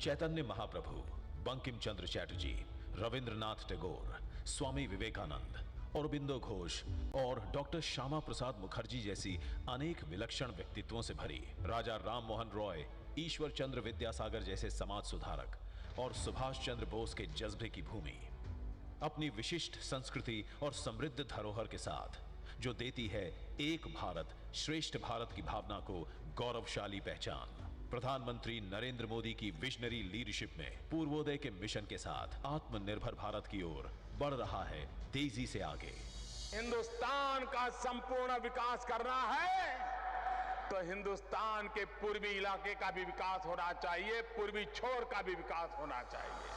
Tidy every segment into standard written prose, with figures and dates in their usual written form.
चैतन्य महाप्रभु, बंकिम चंद्र चटर्जी, रविंद्रनाथ टैगोर, स्वामी विवेकानंद, अरबिंदो घोष और डॉक्टर श्यामा प्रसाद मुखर्जी जैसी अनेक विलक्षण व्यक्तित्वों से भरी, राजा राम मोहन रॉय, ईश्वर चंद्र विद्यासागर जैसे समाज सुधारक और सुभाष चंद्र बोस के जज्बे की भूमि, अपनी विशिष्ट संस्कृति और समृद्ध धरोहर के साथ जो देती है एक भारत श्रेष्ठ भारत की भावना को गौरवशाली पहचान। प्रधानमंत्री नरेंद्र मोदी की विजनरी लीडरशिप में पूर्वोदय के मिशन के साथ आत्मनिर्भर भारत की ओर बढ़ रहा है तेजी से आगे। हिंदुस्तान का संपूर्ण विकास करना है तो हिंदुस्तान के पूर्वी इलाके का भी विकास होना चाहिए, पूर्वी छोर का भी विकास होना चाहिए।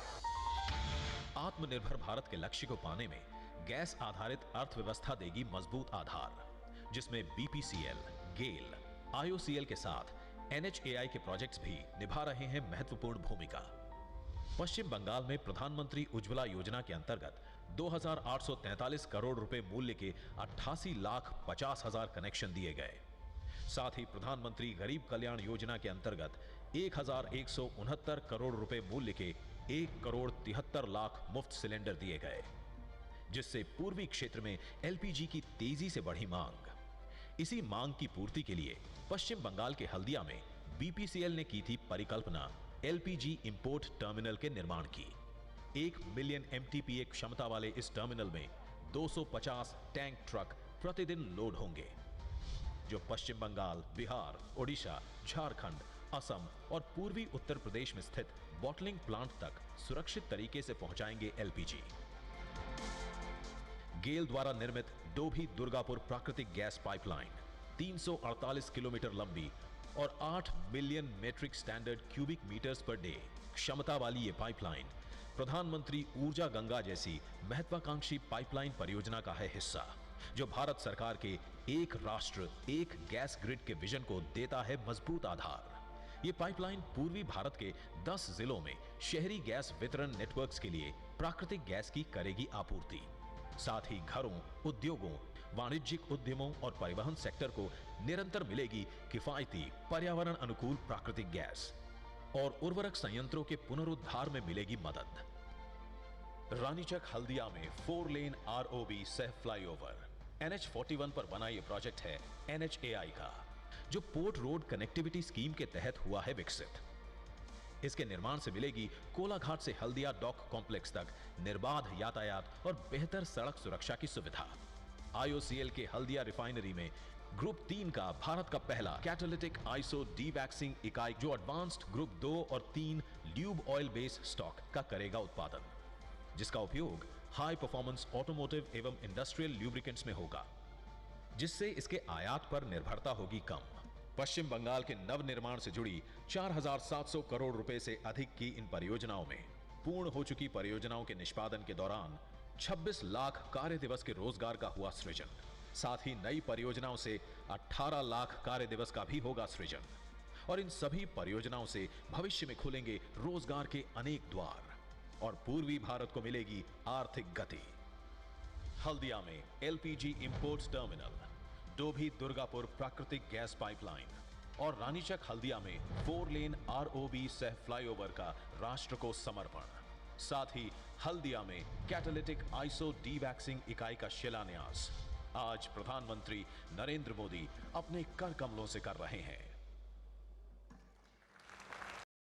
आत्मनिर्भर भारत के लक्ष्य को पाने में गैस आधारित अर्थव्यवस्था देगी मजबूत आधार, जिसमें बीपीसीएल, गेल, आईओसीएल के साथ एनएचएआई के प्रोजेक्ट्स भी निभा रहे हैं महत्वपूर्ण भूमिका। पश्चिम बंगाल में प्रधानमंत्री उज्ज्वला योजना के अंतर्गत 2,843 करोड़ रुपए मूल्य के 88,50,000 कनेक्शन दिए गए। साथ ही प्रधानमंत्री गरीब कल्याण योजना के अंतर्गत 1,169 करोड़ रुपए मूल्य के 1,73,00,000 मुफ्त सिलेंडर दिए गए, जिससे पूर्वी क्षेत्र में एलपीजी की तेजी से बढ़ी मांग। इसी मांग की पूर्ति के लिए पश्चिम बंगाल के हल्दिया में बीपीसीएल ने की थी परिकल्पना एलपीजी इंपोर्ट टर्मिनल के निर्माण की। 1 मिलियन एमटीपीए क्षमता वाले इस टर्मिनल में 250 टैंक ट्रक प्रतिदिन लोड होंगे, जो पश्चिम बंगाल, बिहार, ओडिशा, झारखंड, असम और पूर्वी उत्तर प्रदेश में स्थित बॉटलिंग प्लांट तक सुरक्षित तरीके से पहुंचाएंगे एलपीजी। गेल द्वारा निर्मित डोभी दुर्गापुर प्राकृतिक गैस पाइपलाइन 348 किलोमीटर लंबी और 8 million metric standard cubic metres per day क्षमता वाली ये पाइपलाइन प्रधानमंत्री ऊर्जा गंगा जैसी महत्वाकांक्षी पाइपलाइन परियोजना का है हिस्सा, जो भारत सरकार के एक राष्ट्र एक गैस ग्रिड के विजन को देता है मजबूत आधार। ये पाइपलाइन पूर्वी भारत के 10 जिलों में शहरी गैस वितरण नेटवर्क्स के लिए प्राकृतिक गैस की करेगी आपूर्ति। साथ ही घरों, उद्योगों, वाणिज्यिक उद्यमों और परिवहन सेक्टर को निरंतर मिलेगी किफायती पर्यावरण अनुकूल प्राकृतिक गैस और उर्वरक संयंत्रों के पुनरुद्धार में मिलेगी मदद। रानीचक हल्दिया में 4 लेन आरओबी सह फ्लाईओवर NH41 पर बना यह प्रोजेक्ट है NHAI का, जो पोर्ट रोड कनेक्टिविटी स्कीम के तहत हुआ है विकसित। इसके निर्माण से मिलेगी कोलाघाट से हल्दिया डॉक कॉम्प्लेक्स तक निर्बाध यातायात और बेहतर सड़क सुरक्षा की सुविधा। आईओसीएल के हल्दिया रिफाइनरी में ग्रुप 3 का भारत का पहला कैटालिटिक आइसो डीवैक्सिंग इकाई, जो एडवांस्ड ग्रुप 2 और 3 ल्यूब ऑयल बेस स्टॉक का करेगा उत्पादन, जिसका उपयोग हाई परफॉर्मेंस ऑटोमोटिव एवं इंडस्ट्रियल ल्यूब्रिकेंट्स में होगा, जिससे इसके आयात पर निर्भरता होगी कम। पश्चिम बंगाल के नव निर्माण से जुड़ी 4,700 करोड़ रुपए से अधिक की इन परियोजनाओं में पूर्ण हो चुकी परियोजनाओं के निष्पादन के दौरान 26 लाख कार्य दिवस के रोजगार का हुआ सृजन। साथ ही नई परियोजनाओं से 18 लाख कार्य दिवस का भी होगा सृजन। और इन सभी परियोजनाओं से भविष्य में खुलेंगे रोजगार के अनेक द्वार और पूर्वी भारत को मिलेगी आर्थिक गति। हल्दिया में LPG import terminal, Dobhi Durgapur प्राकृतिक गैस पाइपलाइन और रानीचक हल्दिया में 4 लेन आरओबी सह फ्लाईओवर का राष्ट्र को समर्पण। साथ ही हल्दिया में कैटालिटिक आइसो डीवैक्सिंग इकाई का शिलान्यास आज प्रधानमंत्री नरेंद्र मोदी अपने कर कमलों से कर रहे हैं।